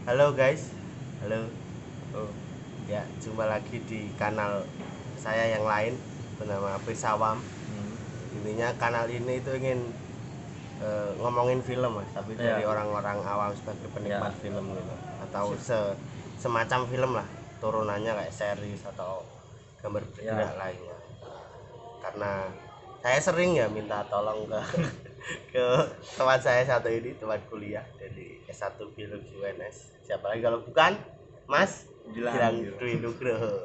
Halo guys, halo. Oh, ya jumpa lagi di kanal saya yang lain bernama Pesawam. Intinya kanal ini itu ingin ngomongin film mas, tapi dari orang-orang awam sebagai penikmat film gitu, atau semacam film lah, turunannya kayak series atau gambar bergerak lainnya. Karena saya sering ya minta tolong ke ke teman saya satu ini, teman kuliah dari S1 Biologi UNS. Siapa lagi kalau bukan Mas Gilang Dwi Nugroho.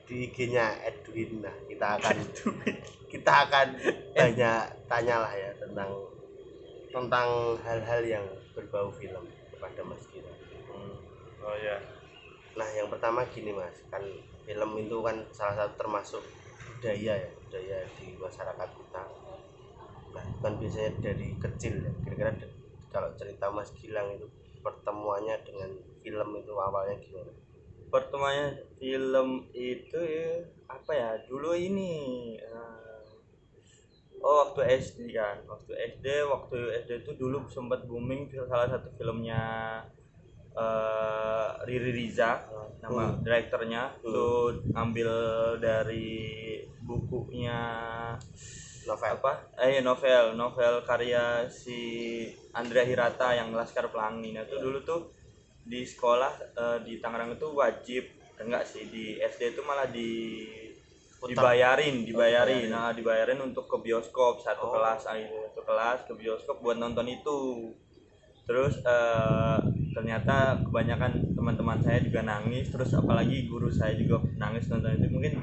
Di IG-nya Edwin. Nah, kita akan banyak tanyalah ya tentang hal-hal yang berbau film kepada Mas Gilang. Oh ya. Nah, yang pertama gini Mas, kan film itu kan salah satu termasuk budaya di masyarakat kita. Nah, kan biasanya dari kecil ya. Kira-kira kalau cerita Mas Gilang itu pertemuannya dengan film itu awalnya gimana? Pertemuannya film itu ya, apa ya? Dulu ini waktu SD kan. Waktu SD itu dulu sempat booming salah satu filmnya Riri Riza, nama direkturnya itu ambil dari bukunya novel karya si Andrea Hirata yang Laskar Pelangi. Nah itu dulu tuh di sekolah di Tangerang itu wajib, enggak sih, di SD itu malah dibayarin. Nah dibayarin untuk ke bioskop satu kelas ke bioskop buat nonton itu. Terus ternyata kebanyakan teman-teman saya juga nangis, terus apalagi guru saya juga nangis nonton itu. Mungkin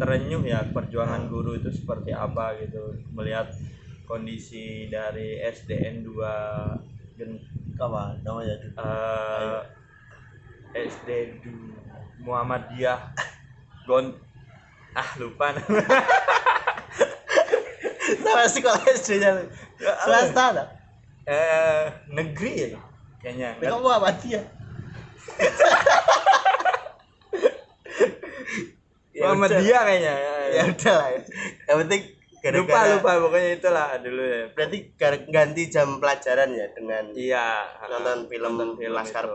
terenyuh ya perjuangan guru itu seperti apa gitu, melihat kondisi dari SDN 2 Kawan namanya SD Muhammadiyah lupa nama sekolah SD-nya swasta lah. Negeri ya kayaknya. Kamu apa dia? Muhammadiyah kayaknya. Ya udah lah ya. Yang penting lupa pokoknya itulah dulu ya. Berarti ganti jam pelajaran ya dengan nonton film Laskar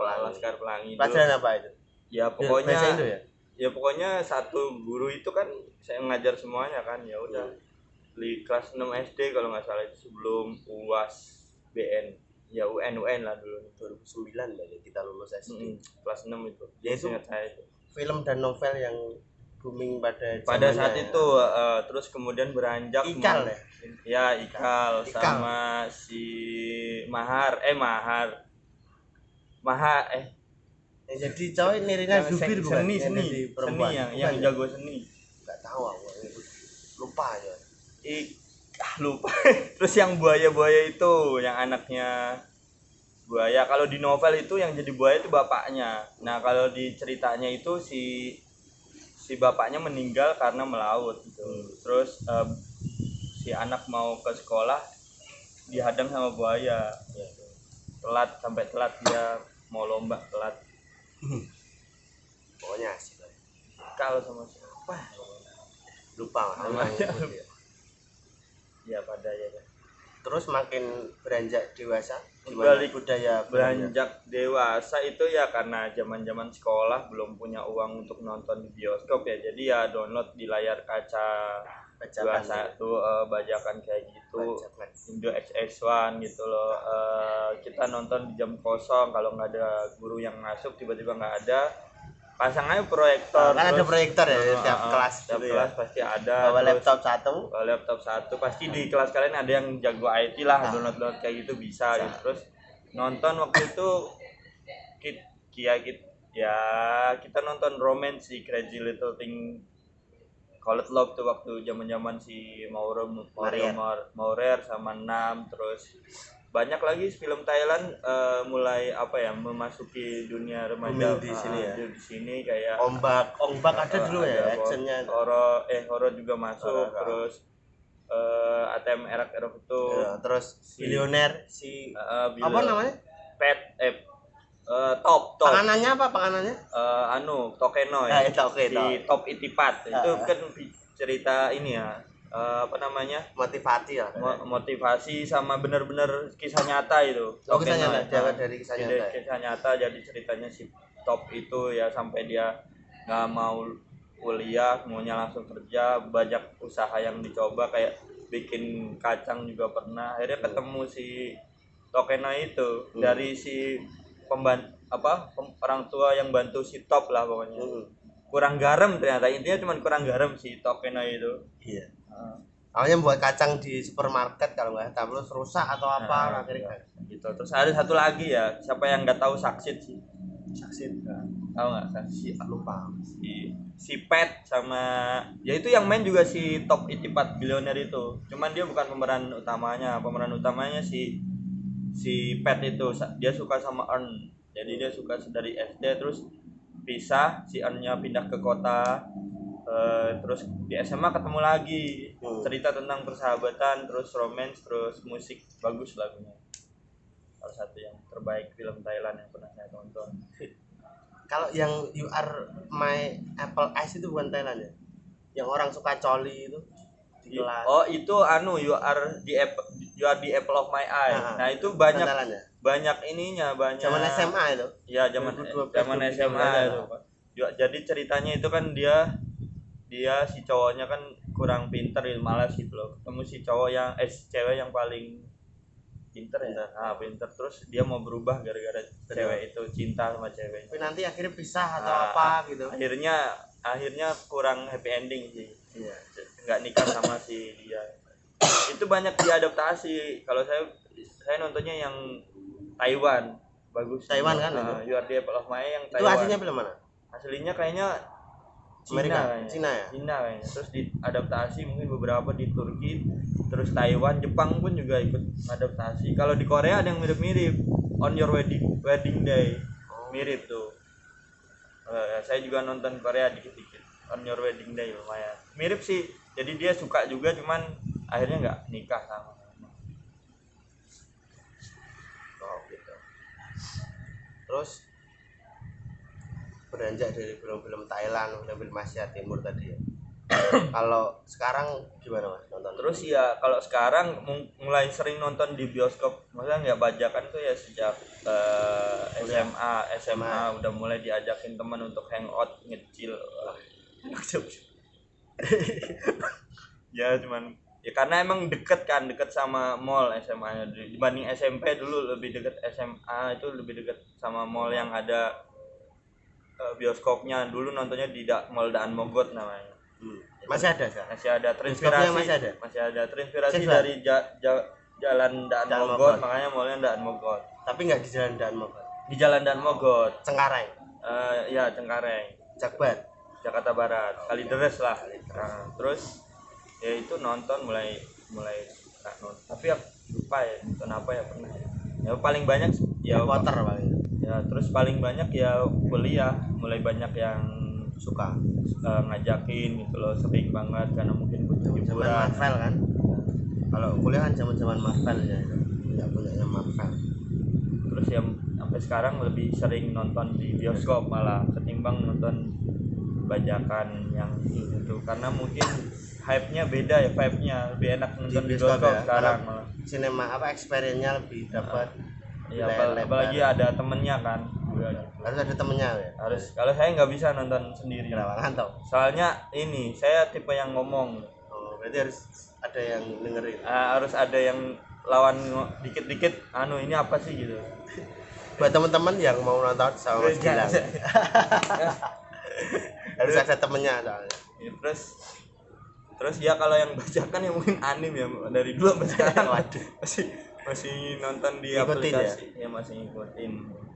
Pelangi. Pelajaran apa itu? Ya pokoknya bahasa Indo ya? Ya pokoknya satu guru itu kan saya ngajar semuanya kan, ya udah. Di kelas 6 SD kalau nggak salah, itu sebelum UAS BN. Ya UN lah dulu. 2009 lah ya kita lulus SD. Kelas 6 itu. Ya itu saya itu. Film dan novel yang booming pada saat itu terus kemudian beranjak Ikal ya Ikal sama si Mahar jadi cowok Nirina Zubir bukan? Seni yang jago seni. Enggak tahu aku. Lupa aja. Lupa. Terus yang buaya itu yang anaknya buaya. Kalau di novel itu yang jadi buaya itu bapaknya. Nah, kalau di ceritanya itu si bapaknya meninggal karena melaut gitu. Terus si anak mau ke sekolah dihadang sama buaya. Sampai telat dia mau lomba telat. Pokoknya asik lah. Kalau sama siapa? Lupa namanya. Ya pada ya. Terus makin beranjak dewasa, balik budaya beranjak dewasa itu ya karena zaman-zaman sekolah belum punya uang untuk nonton di bioskop ya. Jadi ya download di layar kaca bajakan kayak gitu. Indo XX1 gitu loh. Kita nonton di jam kosong, kalau nggak ada guru yang masuk tiba-tiba nggak ada, pasang aja proyektor. Kan ada proyektor ya tiap kelas. Tiap kelas pasti ada. Bawa laptop satu. Pasti di kelas kalian ada yang jago IT lah, download kayak gitu bisa. Gitu. Terus nonton waktu itu kita nonton romance si Crazy Little Thing Called Love tuh waktu zaman-zaman si Maurer sama Nam. Terus banyak lagi film Thailand mulai memasuki dunia remaja di sini ya. Di sini kayak Ombak ada dulu ya actionnya. Horor juga masuk. Terus ATM Erak itu. Terus Billionaire apa namanya? Top. Panganannya apa? Tokeno ya. Si Top Itipat. Itu kan cerita ini ya. apa namanya, motivasi ya. motivasi sama benar-benar kisah nyata itu. Oh, kisah nyata, Jangan dari kisah nyata. Kisah nyata, jadi ceritanya si Top itu ya sampai dia nggak mau kuliah, maunya langsung kerja, banyak usaha yang dicoba kayak bikin kacang juga pernah. Akhirnya ketemu si Tokena itu dari si orang tua yang bantu si Top lah pokoknya. Kurang garam ternyata, intinya cuma kurang garam si Tokena itu. Iya. Awalnya buat kacang di supermarket kalau nggak tahu, terus rusak atau apa akhirnya gitu. Terus ada satu lagi ya, siapa yang nggak tahu Saksit sih? Saksit Tahu nggak? lupa. Si Pet sama ya itu yang main juga si Top Itipat Billionaire itu. Cuman dia bukan pemeran utamanya. Pemeran utamanya si Pet itu, dia suka sama Earn. Jadi dia suka dari SD, terus pisah, si Earn-nya pindah ke kota. Terus di SMA ketemu lagi, cerita tentang persahabatan, terus romance, terus musik, bagus lagunya. Salah satu yang terbaik film Thailand yang pernah saya tonton. Kalau yang You Are My Apple Eyes itu bukan Thailand ya? Yang orang suka coli itu di kelas. Oh, itu You Are the Apple of My Eye. Nah, itu banyak ya? Banyak ininya, banyak. Zaman SMA itu. Ya, zaman SMA itu. Jadi ceritanya itu kan dia si cowoknya kan kurang pinter, malas gitu loh. Ketemu si cowok yang cewek yang paling pinter ya. Pinter, terus dia mau berubah gara-gara cewek itu cinta sama cewek. Tapi nanti akhirnya pisah atau apa gitu. Akhirnya kurang happy ending sih. Iya. Nggak nikah sama si dia. Itu banyak diadaptasi. Kalau saya nontonnya yang Taiwan. Bagus. Taiwan kan itu. You Are the Apple of My Eye yang Taiwan. Itu aslinya film mana? Aslinya kayaknya Cina ya. Cina kayaknya. Terus diadaptasi mungkin beberapa di Turki, terus Taiwan, Jepang pun juga ikut adaptasi. Kalau di Korea ada yang mirip-mirip, On Your Wedding Day. Mirip tuh. Saya juga nonton Korea dikit-dikit. On Your Wedding Day lumayan. Mirip sih. Jadi dia suka juga, cuman akhirnya nggak nikah sama. Oh gitu. Terus beranjak dari film-film Thailand, film Asia Timur tadi ya. Kalau sekarang gimana Mas nonton? Terus ya kalau sekarang mulai sering nonton di bioskop, maksudnya nggak bajakan tuh ya sejak SMA udah mulai diajakin teman untuk hangout ngecil. Ya cuman ya karena emang deket sama mall SMA-nya dibanding SMP. Dulu lebih deket, SMA itu lebih deket sama mall yang ada bioskopnya. Dulu nontonnya di Mall Daan Mogot namanya. Masih ada kan? Masih ada terinspirasi dari Jalan Daan Mogot, makanya mallnya Daan Mogot. Tapi nggak di Jalan Daan Mogot. Di Jalan Daan Mogot. Cengkareng. Ya Cengkareng. Jakbar. Jakarta Barat. Kalideres lah. Nah, terus ya itu nonton mulai nonton. Tapi ya lupa ya nonton apa ya pernah. Ya paling banyak ya Potter paling. Ya terus paling banyak ya kuliah, mulai banyak yang suka ngajakin gitu loh, sering banget karena mungkin butuh hiburan. Marvel kan, kalau kuliah kan zaman Marvel ya, nggak punya yang Marvel. Terus ya sampai sekarang lebih sering nonton di bioskop malah ketimbang nonton bajakan yang itu, karena mungkin hype-nya beda ya, vibe-nya lebih enak nonton di bioskop ya, sekarang malah sinema experience-nya lebih dapat. Ya apalagi ada temennya kan. Harus ada temennya ya. Harus. Kalau saya nggak bisa nonton sendiri. Kenapa ngantuk? Soalnya ini saya tipe yang ngomong. Oh, berarti harus ada yang dengerin. Harus ada yang lawan dikit-dikit. Ini apa sih gitu. Buat teman-teman yang mau nonton sama Mas Gilang. Harus ada temennya soalnya. Ya, terus ya kalau yang bacakan ya mungkin anime ya dari dulu sampai sekarang. masih nonton di aplikasi ya, masih ngikutin.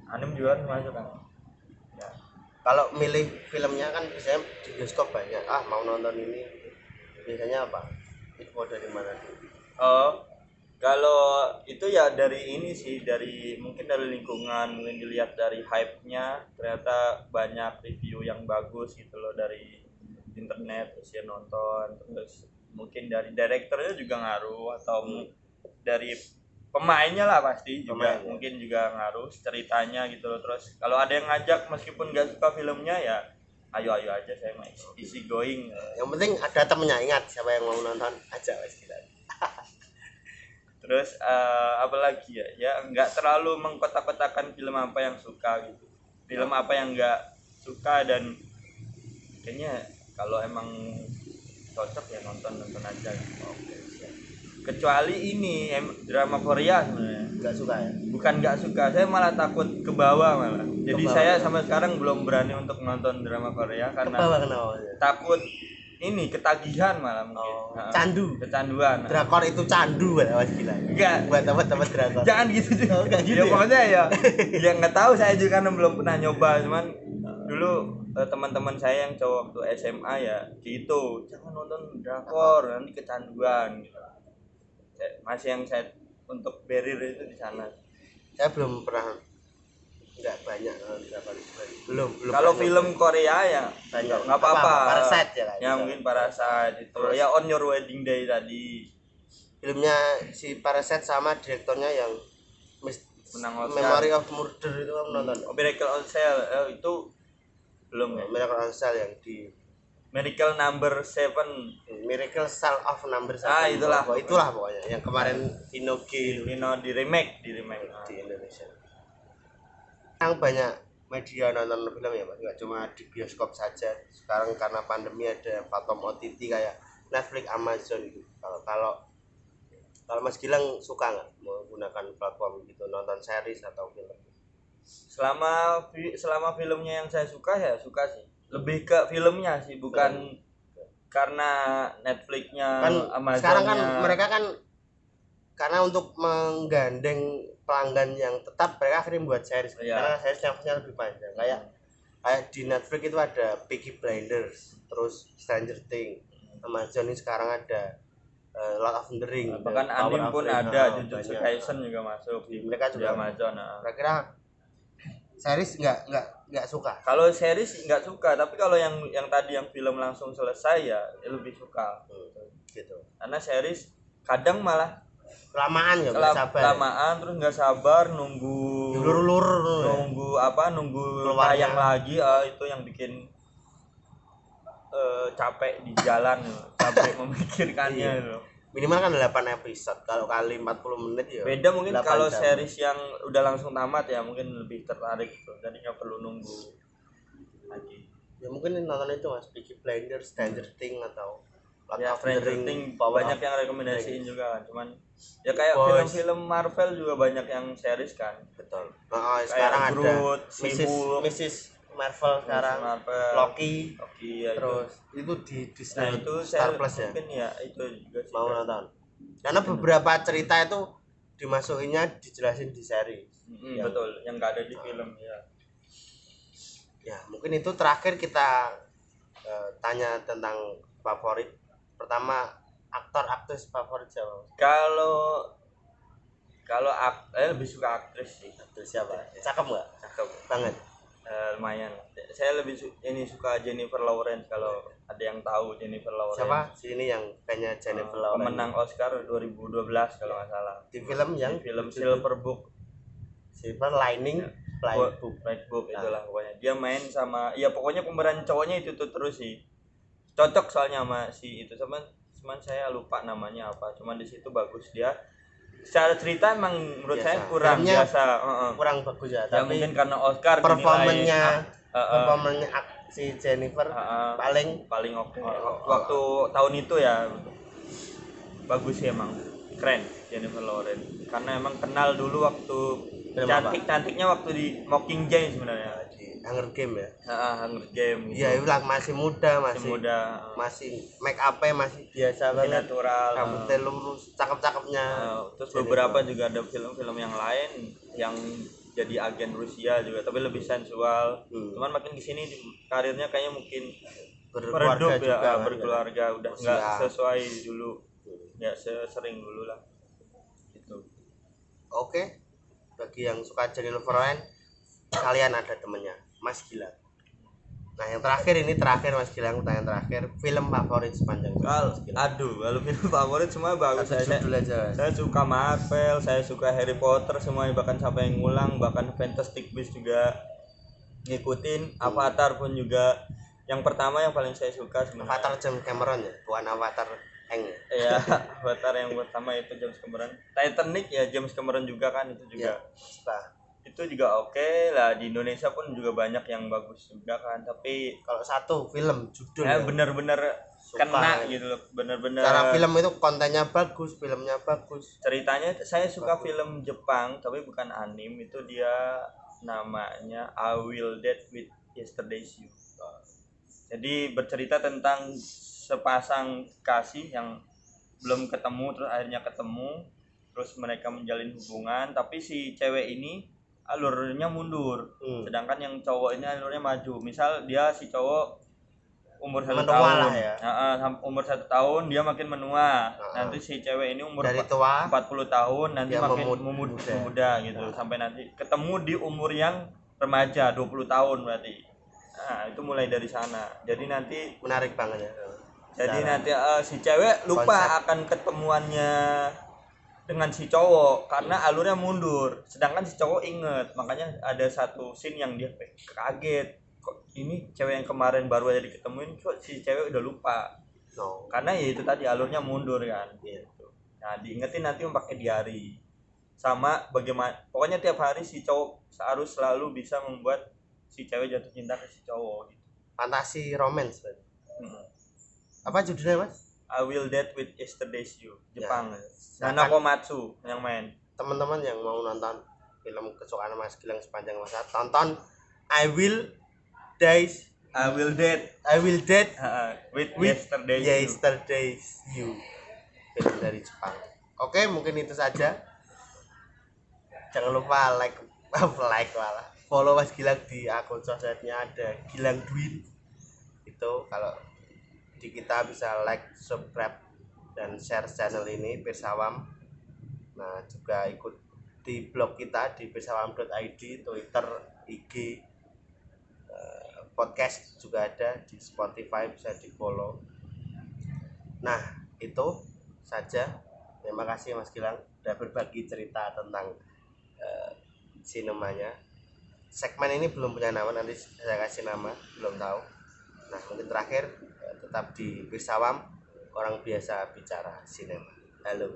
Anime juga masuk kan ya. Kalau milih filmnya kan biasanya di bioskop banyak, mau nonton ini biasanya apa, info dari mana tuh? Kalau itu ya dari ini sih, mungkin dari lingkungan, mungkin dilihat dari hype-nya, ternyata banyak review yang bagus gitu loh dari internet, terus ya nonton. Terus mungkin dari direkturnya juga ngaruh, atau dari pemainnya lah pasti juga mungkin juga ngaruh ceritanya gitu loh. Terus kalau ada yang ngajak meskipun gak suka filmnya ya ayo aja saya mah easy going. Yang penting ada temennya, ingat siapa yang mau nonton aja wes gila. Terus apalagi ya nggak terlalu mengkotak-kotakan film apa yang suka gitu, film apa yang nggak suka, dan kayaknya kalau emang cocok ya nonton aja gitu. Oke, siap. Kecuali ini drama Korea sebenarnya. Nggak suka ya? Bukan nggak suka, saya malah takut ke bawah malah. Jadi Kebawa. saya sampai sekarang belum berani untuk nonton drama Korea karena Kebawa kenapa? takut ini ketagihan malah mungkin. Oh, Nah, candu. kecanduan. Drakor itu candu ya wes gila. Enggak. Buat teman-teman drakor. Jangan gitu juga. Oh, enggak gitu Ya ya? pokoknya ya nggak tahu, saya juga kan belum pernah nyoba, cuman dulu teman-teman saya yang cowok waktu SMA ya gitu, jangan nonton drakor nanti kecanduan gitu. Masih yang saya untuk barrier itu di sana. Saya belum pernah, nggak banyak nonton drakor. Belum Kalau pernah film nyoba. Korea ya Banyak. nggak apa-apa. Parasite ya kan? Ya mungkin Parasite itu. Terus? Ya On Your Wedding Day tadi. Filmnya si Parasite sama direktornya yang Menang Oscar. Memory of Murder itu kamu nonton? Miracle on Cell itu belum ya. Miracle on Cell yang di Miracle Number 7. Miracle Cell of Number 1. Ah, itulah. Itulah pokoknya yang kemarin Vinoge di remake di Indonesia. Yang banyak media nonton film ya Mas, nggak cuma di bioskop saja. Sekarang karena pandemi ada platform OTT kayak Netflix, Amazon gitu. Kalau Mas Gilang suka nggak menggunakan platform gitu, nonton series atau film? Selama filmnya yang saya suka sih. Lebih ke filmnya sih, bukan karena Netflixnya, Kan Amazonnya. sekarang kan mereka kan karena untuk menggandeng pelanggan yang tetap, mereka akhirnya buat series. Iya. Karena series nafasnya lebih panjang. Kayak di Netflix itu ada Peaky Blinders, terus Stranger Things. Amazon ini sekarang ada Lord of the Ring. Bahkan Power anime of pun Ring. ada, Nah, Jujutsu banyak. Kaisen juga masuk di Mereka juga Amazon. Kira-kira series nggak suka. Kalau series nggak suka, tapi kalau yang tadi yang film langsung selesai ya lebih suka. Gitu. Karena series kadang malah Kelamaan ya, nggak sabar. kelamaan, terus nggak sabar nunggu Keluarnya. tayang lagi, itu yang bikin capek di jalan, capek memikirkannya Iya. itu. Minimal kan 8 episode, kalau kali 40 menit ya. Beda mungkin 8 kalau jam. series yang udah langsung tamat ya mungkin lebih tertarik gitu. Jadi nggak perlu nunggu lagi. Ya mungkin nonton itu Mas, Peaky Blinders, Stranger Things atau Lord Ya of the Stranger Ring, Things Power banyak of yang rekomendasiin Ring. juga kan. Cuman ya kayak Boys. film-film Marvel juga banyak yang series kan. Betul. Sekarang ada Groot, She-Hulk, Mrs. Marvel sekarang, Marvel, Loki, ya terus itu di itu. Disney Nah itu Star saya Plus ya. mungkin ya itu juga sih. Mau nonton. Karena beberapa cerita itu dimasukinnya dijelasin di seri. Betul, yang nggak ada di film ya. Ya, mungkin itu terakhir kita tanya tentang favorit. Pertama, aktor aktris favorit siapa? Kalau lebih suka aktris sih. Aktris siapa? Cakep nggak? Cakep Banget. lumayan. Saya lebih suka Jennifer Lawrence, kalau ada yang tahu Jennifer Lawrence. Siapa? Sini yang kayaknya Jennifer Lawrence. Pemenang Oscar 2012 kalau nggak salah. Di film yang Di film Silver Book. Silver Lining Playbook. White Book itulah pokoknya. Dia main sama, ya pokoknya pemeran cowoknya itu tuh terus sih. Cocok soalnya sama si itu, cuman saya lupa namanya apa. Cuman di situ bagus dia. Secara cerita emang menurut Biasa. saya kurang Filmnya biasa. Kurang bagus ya, Ya tapi mungkin karena Oscar performanya dinilai, si Jennifer paling oke. Waktu tahun itu ya bagus sih, emang keren Jennifer Lawrence. Karena emang kenal dulu waktu Film cantiknya waktu di Mockingjay sebenarnya. di Hunger Game ya. Hunger Game gitu. Iya, bilang masih muda, masih make up-nya masih biasa Masih banget. natural. Rambutnya lurus, cakep-cakepnya. Terus beberapa juga ada film-film yang lain yang jadi agen Rusia juga, tapi lebih sensual. Cuman makin kesini karirnya kayaknya mungkin meredup ya, kan, berkeluarga udah Rusia. nggak sesuai dulu, ya sering dulu lah. Gitu. Oke. Bagi yang suka Jennifer Lawrence, kalian ada temennya, Mas Gilang. Nah, yang terakhir Mas Gilang, pertanyaan terakhir, film favorit sepanjang hidup Mas Gilang. Kalau film favorit semua bagus. Saya suka Marvel, saya suka Harry Potter semuanya, bahkan sampai yang ngulang, bahkan Fantastic Beasts juga ngikutin, Avatar pun juga Yang pertama yang paling saya suka sebenarnya Avatar James Cameron ya, bukan Avatar Eng. ya. Avatar yang pertama itu James Cameron. Titanic ya James Cameron juga kan, itu juga Ya, itu juga oke lah. Di Indonesia pun juga banyak yang bagus juga kan, tapi kalau satu film judul bener-bener suka kena ya. gitu loh, bener-bener Cara film itu kontennya bagus, filmnya bagus. ceritanya. Saya suka Bagus. film Jepang tapi bukan anime, itu dia namanya I Will Dead with Yesterday's You. Jadi bercerita tentang sepasang kasih yang belum ketemu terus akhirnya ketemu, terus mereka menjalin hubungan, tapi si cewek ini alurnya mundur, sedangkan yang cowok ini alurnya maju. Misal dia si cowok umur 1 tahun ya. Umur 1 tahun dia makin menua, nanti si cewek ini umur dari tua 40 tahun nanti dia makin muda gitu, sampai nanti ketemu di umur yang remaja 20 tahun berarti. Nah itu mulai dari sana, jadi nanti menarik banget ya. jadi nanti si cewek lupa akan ketemuannya dengan si cowok karena alurnya mundur, sedangkan si cowok inget. Makanya ada satu scene yang dia kaget, kok ini cewek yang kemarin baru aja diketemuin kok si cewek udah lupa. Karena ya itu tadi alurnya mundur kan gitu. Nah diingetin nanti pakai diary, sama bagaimana pokoknya tiap hari si cowok harus selalu bisa membuat si cewek jatuh cinta ke si cowok gitu. Fantasi romance. Apa judulnya Mas? I Will Dead with Yesterday's You, Jepang. Ya. Nana Komatsu yang main. Teman-teman yang mau nonton film kesukaan Mas Gilang sepanjang masa, tonton I Will Dead with Yesterday's You, film dari Jepang. Oke, mungkin itu saja. Jangan lupa like malah follow Mas Gilang di akun sosmednya, ada Gilang Dwin. Itu kalau di kita bisa like, subscribe dan share channel ini Pirsawam. Nah juga ikut di blog kita di pirsawam.id, Twitter, IG, podcast juga ada di Spotify, bisa di follow. Nah itu saja. Terima kasih Mas Gilang sudah berbagi cerita tentang sinemanya. Segmen ini belum punya nama, nanti saya kasih nama, belum tahu. Nah mungkin terakhir, tetap di Pirsawam, orang biasa bicara sinema. Halo.